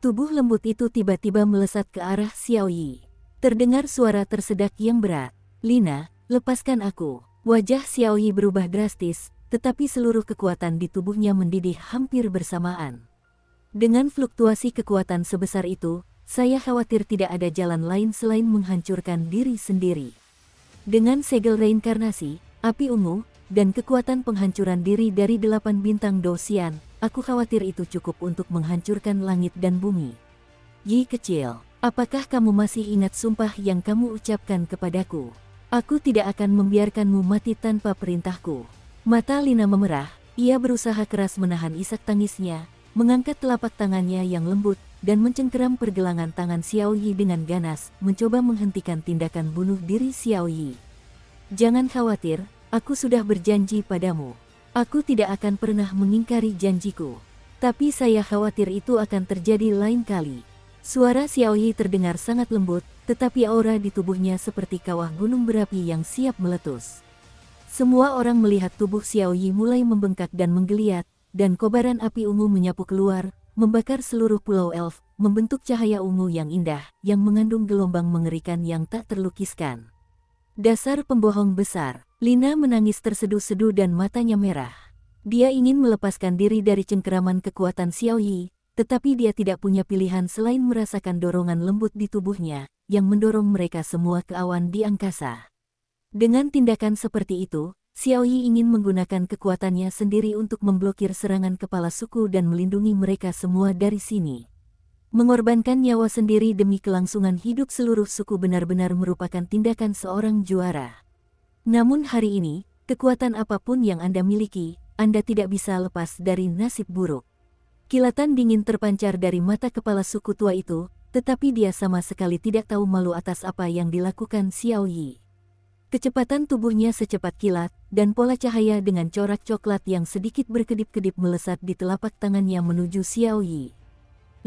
Speaker 1: Tubuh lembut itu tiba-tiba melesat ke arah Xiao Yi. Terdengar suara tersedak yang berat. "Lina, lepaskan aku." Wajah Xiao Yi berubah drastis, tetapi seluruh kekuatan di tubuhnya mendidih hampir bersamaan. Dengan fluktuasi kekuatan sebesar itu, saya khawatir tidak ada jalan lain selain menghancurkan diri sendiri. Dengan segel reinkarnasi, api ungu, dan kekuatan penghancuran diri dari 8 bintang Dosian, aku khawatir itu cukup untuk menghancurkan langit dan bumi. Yi kecil, apakah kamu masih ingat sumpah yang kamu ucapkan kepadaku? Aku tidak akan membiarkanmu mati tanpa perintahku. Mata Lina memerah, ia berusaha keras menahan isak tangisnya, mengangkat telapak tangannya yang lembut, dan mencengkeram pergelangan tangan Xiao Yi dengan ganas, mencoba menghentikan tindakan bunuh diri Xiao Yi. "Jangan khawatir, aku sudah berjanji padamu. Aku tidak akan pernah mengingkari janjiku. Tapi saya khawatir itu akan terjadi lain kali." Suara Xiao Yi terdengar sangat lembut, tetapi aura di tubuhnya seperti kawah gunung berapi yang siap meletus. Semua orang melihat tubuh Xiao Yi mulai membengkak dan menggeliat, dan kobaran api ungu menyapu keluar, membakar seluruh pulau elf, membentuk cahaya ungu yang indah, yang mengandung gelombang mengerikan yang tak terlukiskan. "Dasar pembohong besar!" Lina menangis terseduh-seduh dan matanya merah. Dia ingin melepaskan diri dari cengkeraman kekuatan Xiao Yi, tetapi dia tidak punya pilihan selain merasakan dorongan lembut di tubuhnya, yang mendorong mereka semua ke awan di angkasa. Dengan tindakan seperti itu, Xiao Yi ingin menggunakan kekuatannya sendiri untuk memblokir serangan kepala suku dan melindungi mereka semua dari sini. Mengorbankan nyawa sendiri demi kelangsungan hidup seluruh suku benar-benar merupakan tindakan seorang juara. Namun hari ini, kekuatan apapun yang Anda miliki, Anda tidak bisa lepas dari nasib buruk. Kilatan dingin terpancar dari mata kepala suku tua itu, tetapi dia sama sekali tidak tahu malu atas apa yang dilakukan Xiao Yi. Kecepatan tubuhnya secepat kilat, dan pola cahaya dengan corak coklat yang sedikit berkedip-kedip melesat di telapak tangannya menuju Xiao Yi.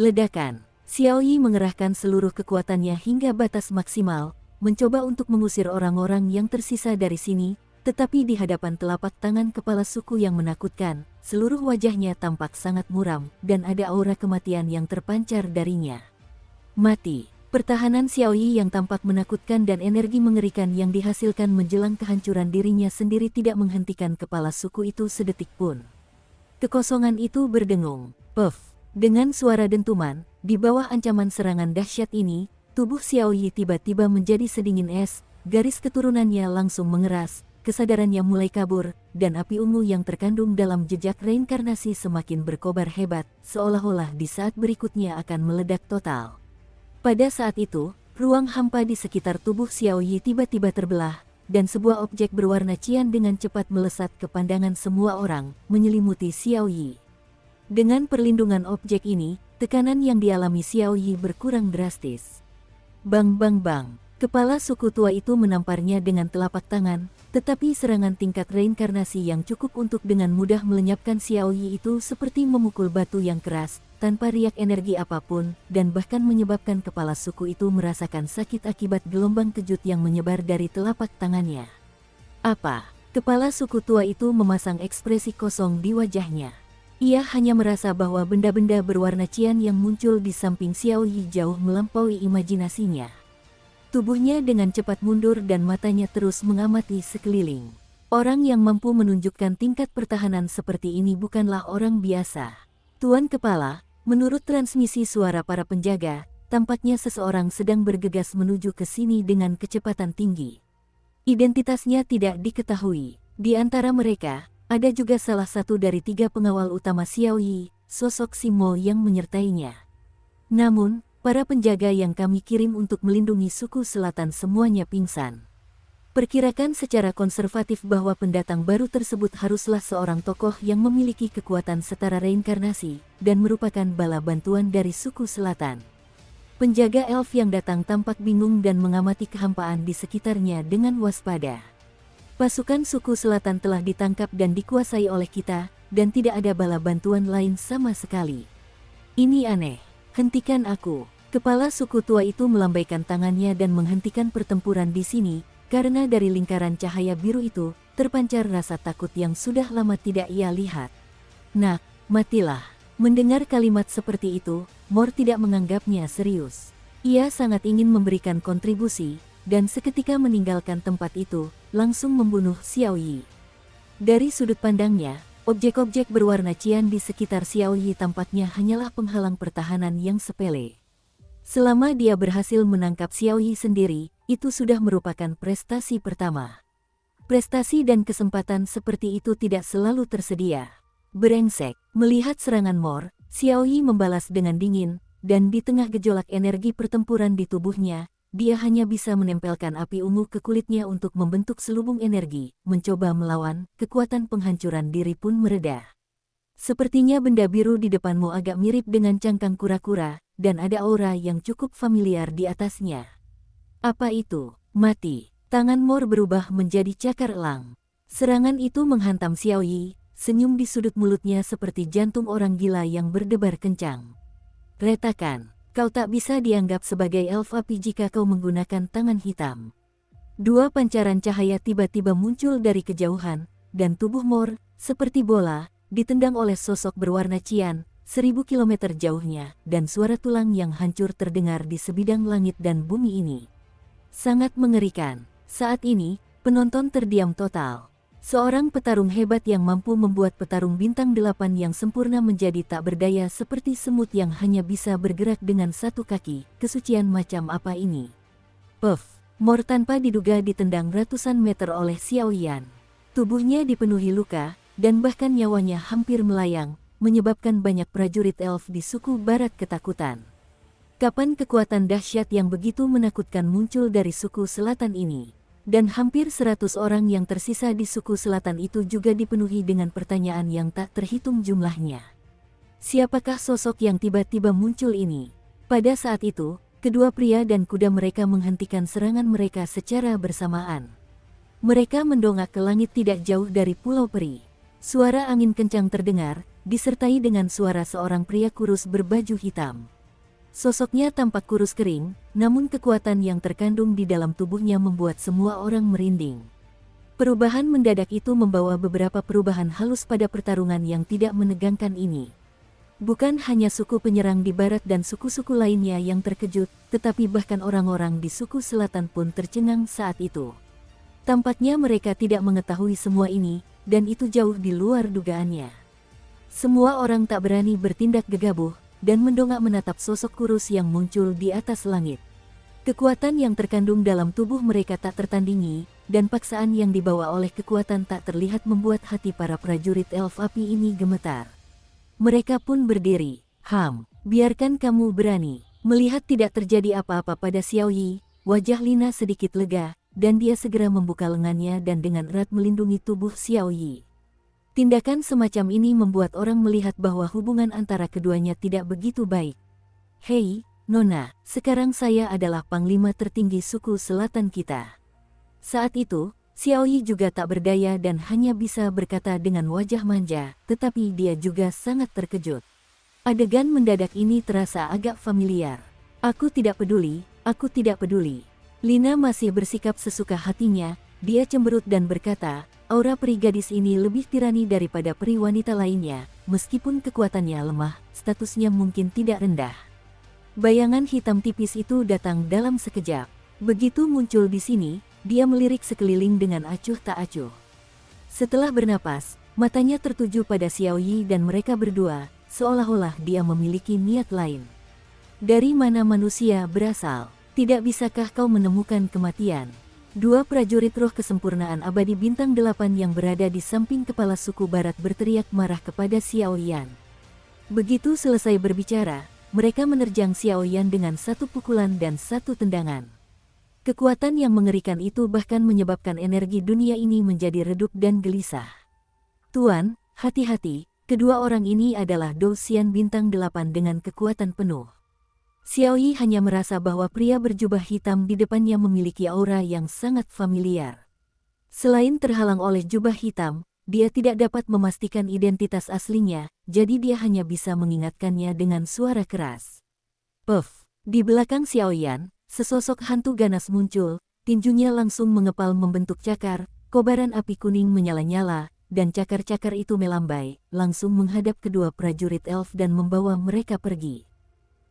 Speaker 1: Ledakan. Xiao Yi mengerahkan seluruh kekuatannya hingga batas maksimal, mencoba untuk mengusir orang-orang yang tersisa dari sini, tetapi di hadapan telapak tangan kepala suku yang menakutkan, seluruh wajahnya tampak sangat muram, dan ada aura kematian yang terpancar darinya. Mati. Pertahanan Xiao Yi yang tampak menakutkan dan energi mengerikan yang dihasilkan menjelang kehancuran dirinya sendiri tidak menghentikan kepala suku itu sedetik pun. Kekosongan itu berdengung. Puff. Dengan suara dentuman, di bawah ancaman serangan dahsyat ini, tubuh Xiao Yi tiba-tiba menjadi sedingin es, garis keturunannya langsung mengeras, kesadarannya mulai kabur, dan api ungu yang terkandung dalam jejak reinkarnasi semakin berkobar hebat, seolah-olah di saat berikutnya akan meledak total. Pada saat itu, ruang hampa di sekitar tubuh Xiao Yi tiba-tiba terbelah, dan sebuah objek berwarna cian dengan cepat melesat ke pandangan semua orang, menyelimuti Xiao Yi. Dengan perlindungan objek ini, tekanan yang dialami Xiao Yi berkurang drastis. Bang bang bang, kepala suku tua itu menamparnya dengan telapak tangan, tetapi serangan tingkat reinkarnasi yang cukup untuk dengan mudah melenyapkan Xiao Yi itu seperti memukul batu yang keras, tanpa riak energi apapun, dan bahkan menyebabkan kepala suku itu merasakan sakit akibat gelombang kejut yang menyebar dari telapak tangannya. Apa? Kepala suku tua itu memasang ekspresi kosong di wajahnya. Ia hanya merasa bahwa benda-benda berwarna cian yang muncul di samping Xiao Yi jauh melampaui imajinasinya. Tubuhnya dengan cepat mundur dan matanya terus mengamati sekeliling. Orang yang mampu menunjukkan tingkat pertahanan seperti ini bukanlah orang biasa. Tuan Kepala, menurut transmisi suara para penjaga, tampaknya seseorang sedang bergegas menuju ke sini dengan kecepatan tinggi. Identitasnya tidak diketahui. Di antara mereka, ada juga salah satu dari 3 pengawal utama Xiao Yi, sosok Simo yang menyertainya. Namun, para penjaga yang kami kirim untuk melindungi suku selatan semuanya pingsan. Perkirakan secara konservatif bahwa pendatang baru tersebut haruslah seorang tokoh yang memiliki kekuatan setara reinkarnasi, dan merupakan bala bantuan dari suku selatan. Penjaga elf yang datang tampak bingung dan mengamati kehampaan di sekitarnya dengan waspada. Pasukan suku selatan telah ditangkap dan dikuasai oleh kita, dan tidak ada bala bantuan lain sama sekali. Ini aneh. Hentikan aku. Kepala suku tua itu melambaikan tangannya dan menghentikan pertempuran di sini, karena dari lingkaran cahaya biru itu, terpancar rasa takut yang sudah lama tidak ia lihat. Nak, matilah. Mendengar kalimat seperti itu, Mor tidak menganggapnya serius. Ia sangat ingin memberikan kontribusi, dan seketika meninggalkan tempat itu, langsung membunuh Xiao Yi. Dari sudut pandangnya, objek-objek berwarna cian di sekitar Xiao Yi tampaknya hanyalah penghalang pertahanan yang sepele. Selama dia berhasil menangkap Xiao Yi sendiri, itu sudah merupakan prestasi pertama. Prestasi dan kesempatan seperti itu tidak selalu tersedia. Brengsek, melihat serangan Mor, Xiao Yi membalas dengan dingin, dan di tengah gejolak energi pertempuran di tubuhnya, dia hanya bisa menempelkan api ungu ke kulitnya untuk membentuk selubung energi, mencoba melawan, kekuatan penghancuran diri pun mereda. Sepertinya benda biru di depanmu agak mirip dengan cangkang kura-kura, dan ada aura yang cukup familiar di atasnya. Apa itu? Mati. Tangan Mor berubah menjadi cakar elang. Serangan itu menghantam Xiao Yi, senyum di sudut mulutnya seperti jantung orang gila yang berdebar kencang. Retakan, kau tak bisa dianggap sebagai elf api jika kau menggunakan tangan hitam. Dua pancaran cahaya tiba-tiba muncul dari kejauhan, dan tubuh Mor, seperti bola, ditendang oleh sosok berwarna cian, 1000 kilometer jauhnya, dan suara tulang yang hancur terdengar di sebidang langit dan bumi ini. Sangat mengerikan. Saat ini, penonton terdiam total. Seorang petarung hebat yang mampu membuat petarung bintang 8 yang sempurna menjadi tak berdaya seperti semut yang hanya bisa bergerak dengan satu kaki. Kesucian macam apa ini? Puff! Mor tanpa diduga ditendang ratusan meter oleh Xiao Yan. Tubuhnya dipenuhi luka, dan bahkan nyawanya hampir melayang, menyebabkan banyak prajurit elf di suku barat ketakutan. Kapan kekuatan dahsyat yang begitu menakutkan muncul dari suku selatan ini? Dan hampir 100 orang yang tersisa di suku selatan itu juga dipenuhi dengan pertanyaan yang tak terhitung jumlahnya. Siapakah sosok yang tiba-tiba muncul ini? Pada saat itu, kedua pria dan kuda mereka menghentikan serangan mereka secara bersamaan. Mereka mendongak ke langit tidak jauh dari Pulau Peri. Suara angin kencang terdengar, disertai dengan suara seorang pria kurus berbaju hitam. Sosoknya tampak kurus kering, namun kekuatan yang terkandung di dalam tubuhnya membuat semua orang merinding. Perubahan mendadak itu membawa beberapa perubahan halus pada pertarungan yang tidak menegangkan ini. Bukan hanya suku penyerang di barat dan suku-suku lainnya yang terkejut, tetapi bahkan orang-orang di suku selatan pun tercengang saat itu. Tampaknya mereka tidak mengetahui semua ini, dan itu jauh di luar dugaannya. Semua orang tak berani bertindak gegabah, dan mendongak menatap sosok kurus yang muncul di atas langit. Kekuatan yang terkandung dalam tubuh mereka tak tertandingi, dan paksaan yang dibawa oleh kekuatan tak terlihat membuat hati para prajurit elf api ini gemetar. Mereka pun berdiri. Biarkan kamu berani. Melihat tidak terjadi apa-apa pada Xiao Yi, wajah Lina sedikit lega, dan dia segera membuka lengannya dan dengan erat melindungi tubuh Xiao Yi. Tindakan semacam ini membuat orang melihat bahwa hubungan antara keduanya tidak begitu baik. Hei, Nona, sekarang saya adalah panglima tertinggi suku selatan kita. Saat itu, Xiao Yi juga tak berdaya dan hanya bisa berkata dengan wajah manja, tetapi dia juga sangat terkejut. Adegan mendadak ini terasa agak familiar. Aku tidak peduli, aku tidak peduli. Lina masih bersikap sesuka hatinya, dia cemberut dan berkata, aura peri gadis ini lebih tirani daripada peri wanita lainnya, meskipun kekuatannya lemah, statusnya mungkin tidak rendah. Bayangan hitam tipis itu datang dalam sekejap. Begitu muncul di sini, dia melirik sekeliling dengan acuh tak acuh. Setelah bernapas, matanya tertuju pada Xiao Yi dan mereka berdua, seolah-olah dia memiliki niat lain. Dari mana manusia berasal? Tidak bisakah kau menemukan kematian? Dua prajurit roh kesempurnaan abadi bintang 8 yang berada di samping kepala suku barat berteriak marah kepada Xiao Yan. Begitu selesai berbicara, mereka menerjang Xiao Yan dengan satu pukulan dan satu tendangan. Kekuatan yang mengerikan itu bahkan menyebabkan energi dunia ini menjadi redup dan gelisah. Tuan, hati-hati, kedua orang ini adalah Dou Xian bintang 8 dengan kekuatan penuh. Xiao Yi hanya merasa bahwa pria berjubah hitam di depannya memiliki aura yang sangat familiar. Selain terhalang oleh jubah hitam, dia tidak dapat memastikan identitas aslinya, jadi dia hanya bisa mengingatkannya dengan suara keras. Puff! Di belakang Xiao Yan, sesosok hantu ganas muncul, tinjunya langsung mengepal membentuk cakar, kobaran api kuning menyala-nyala, dan cakar-cakar itu melambai, langsung menghadap kedua prajurit elf dan membawa mereka pergi.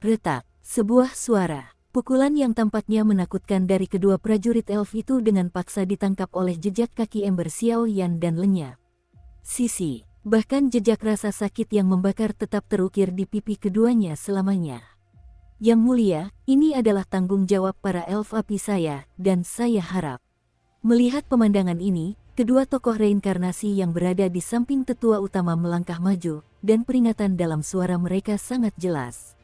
Speaker 1: Retak, sebuah suara, pukulan yang tampaknya menakutkan dari kedua prajurit elf itu dengan paksa ditangkap oleh jejak kaki ember Xiao Yan dan lenyap. Sisi, bahkan jejak rasa sakit yang membakar tetap terukir di pipi keduanya selamanya. Yang mulia, ini adalah tanggung jawab para elf api saya, dan saya harap. Melihat pemandangan ini, kedua tokoh reinkarnasi yang berada di samping tetua utama melangkah maju, dan peringatan dalam suara mereka sangat jelas.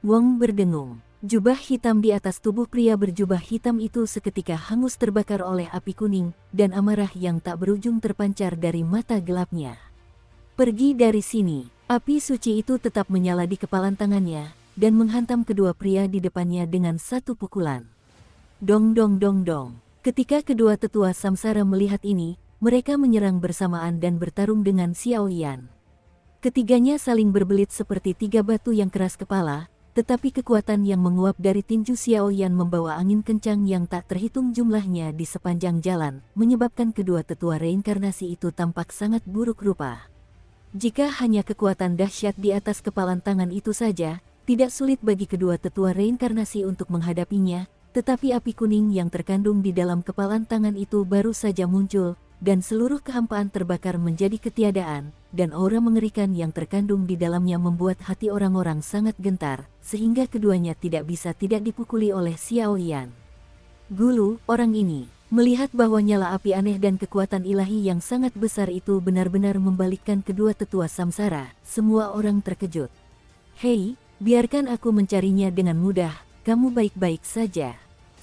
Speaker 1: Wong berdengung. Jubah hitam di atas tubuh pria berjubah hitam itu seketika hangus terbakar oleh api kuning, dan amarah yang tak berujung terpancar dari mata gelapnya. Pergi dari sini. Api suci itu tetap menyala di kepalan tangannya, dan menghantam kedua pria di depannya dengan satu pukulan. Dong dong dong dong. Ketika kedua tetua samsara melihat ini, mereka menyerang bersamaan dan bertarung dengan Xiao Yan. Ketiganya saling berbelit seperti tiga batu yang keras kepala, tetapi kekuatan yang menguap dari tinju Xiao Yan membawa angin kencang yang tak terhitung jumlahnya di sepanjang jalan, menyebabkan kedua tetua reinkarnasi itu tampak sangat buruk rupa. Jika hanya kekuatan dahsyat di atas kepalan tangan itu saja, tidak sulit bagi kedua tetua reinkarnasi untuk menghadapinya, tetapi api kuning yang terkandung di dalam kepalan tangan itu baru saja muncul, dan seluruh kehampaan terbakar menjadi ketiadaan, dan aura mengerikan yang terkandung di dalamnya membuat hati orang-orang sangat gentar, sehingga keduanya tidak bisa tidak dipukuli oleh Xiao Yan. Gulu, orang ini, melihat bahwa nyala api aneh dan kekuatan ilahi yang sangat besar itu benar-benar membalikkan kedua tetua samsara, semua orang terkejut. Hei, biarkan aku mencarinya dengan mudah, kamu baik-baik saja.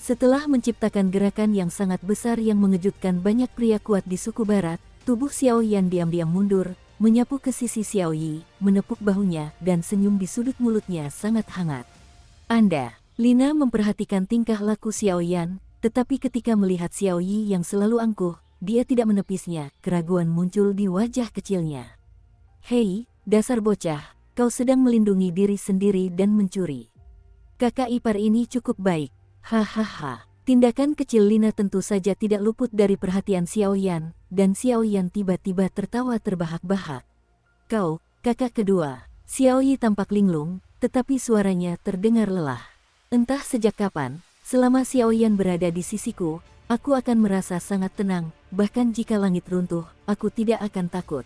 Speaker 1: Setelah menciptakan gerakan yang sangat besar yang mengejutkan banyak pria kuat di suku barat, tubuh Xiao Yan diam-diam mundur, menyapu ke sisi Xiao Yi, menepuk bahunya, dan senyum di sudut mulutnya sangat hangat. Anda, Lina memperhatikan tingkah laku Xiao Yan, tetapi ketika melihat Xiao Yi yang selalu angkuh, dia tidak menepisnya, keraguan muncul di wajah kecilnya. Hei, dasar bocah, kau sedang melindungi diri sendiri dan mencuri. Kakak ipar ini cukup baik. Hahaha. Tindakan kecil Lina tentu saja tidak luput dari perhatian Xiao Yan, dan Xiao Yan tiba-tiba tertawa terbahak-bahak. Kau, kakak kedua. Xiao Yi tampak linglung, tetapi suaranya terdengar lelah. Entah sejak kapan, selama Xiao Yan berada di sisiku, aku akan merasa sangat tenang, bahkan jika langit runtuh, aku tidak akan takut.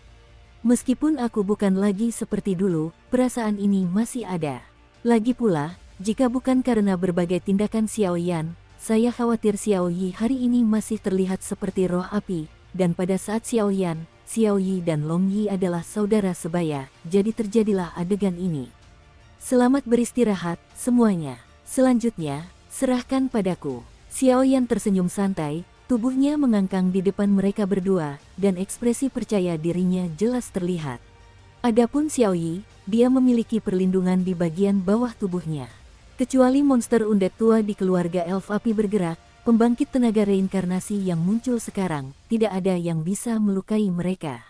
Speaker 1: Meskipun aku bukan lagi seperti dulu, perasaan ini masih ada. Lagi pula, jika bukan karena berbagai tindakan Xiao Yan, saya khawatir Xiao Yi hari ini masih terlihat seperti roh api, dan pada saat Xiao Yan, Xiao Yi dan Long Yi adalah saudara sebaya, jadi terjadilah adegan ini. Selamat beristirahat, semuanya. Selanjutnya, serahkan padaku. Xiao Yan tersenyum santai, tubuhnya mengangkang di depan mereka berdua, dan ekspresi percaya dirinya jelas terlihat. Adapun Xiao Yi, dia memiliki perlindungan di bagian bawah tubuhnya. Kecuali monster undead tua di keluarga elf api bergerak, pembangkit tenaga reinkarnasi yang muncul sekarang, tidak ada yang bisa melukai mereka.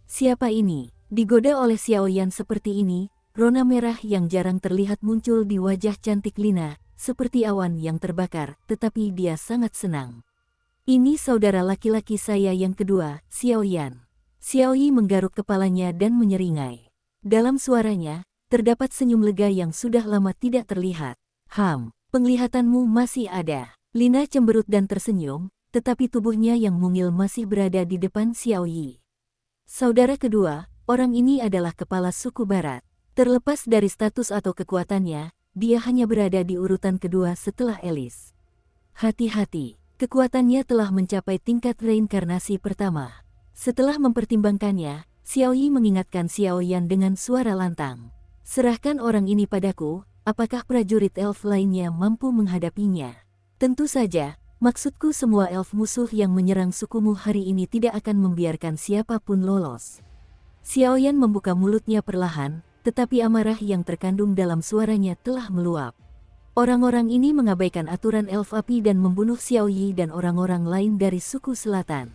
Speaker 1: Siapa ini? Digoda oleh Xiao Yan seperti ini, rona merah yang jarang terlihat muncul di wajah cantik Lina, seperti awan yang terbakar, tetapi dia sangat senang. Ini saudara laki-laki saya yang kedua, Xiao Yan. Xiao Yi menggaruk kepalanya dan menyeringai. Dalam suaranya, terdapat senyum lega yang sudah lama tidak terlihat. Penglihatanmu masih ada. Lina cemberut dan tersenyum, tetapi tubuhnya yang mungil masih berada di depan Xiao Yi. Saudara kedua, orang ini adalah kepala suku barat. Terlepas dari status atau kekuatannya, dia hanya berada di urutan kedua setelah Elis. Hati-hati, kekuatannya telah mencapai tingkat reinkarnasi pertama. Setelah mempertimbangkannya, Xiao Yi mengingatkan Xiao Yan dengan suara lantang. Serahkan orang ini padaku, apakah prajurit elf lainnya mampu menghadapinya? Tentu saja, maksudku semua elf musuh yang menyerang sukumu hari ini tidak akan membiarkan siapapun lolos. Xiao Yan membuka mulutnya perlahan, tetapi amarah yang terkandung dalam suaranya telah meluap. Orang-orang ini mengabaikan aturan elf api dan membunuh Xiao Yi dan orang-orang lain dari suku selatan.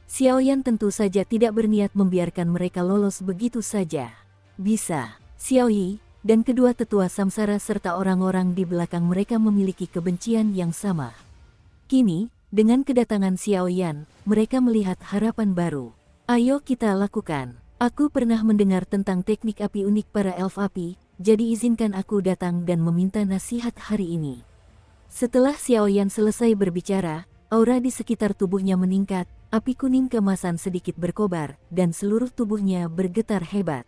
Speaker 1: Xiao Yan tentu saja tidak berniat membiarkan mereka lolos begitu saja. Bisa, Xiao Yi dan kedua tetua samsara serta orang-orang di belakang mereka memiliki kebencian yang sama. Kini, dengan kedatangan Xiao Yan, mereka melihat harapan baru. Ayo kita lakukan. Aku pernah mendengar tentang teknik api unik para elf api, jadi izinkan aku datang dan meminta nasihat hari ini. Setelah Xiao Yan selesai berbicara, aura di sekitar tubuhnya meningkat, api kuning keemasan sedikit berkobar, dan seluruh tubuhnya bergetar hebat.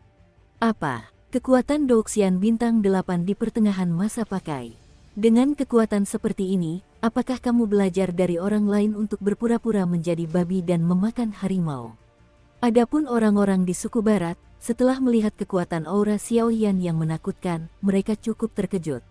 Speaker 1: Apa? Kekuatan Douxian Bintang 8 di pertengahan masa pakai. Dengan kekuatan seperti ini, apakah kamu belajar dari orang lain untuk berpura-pura menjadi babi dan memakan harimau? Adapun orang-orang di suku barat, setelah melihat kekuatan aura Xiao Yan yang menakutkan, mereka cukup terkejut.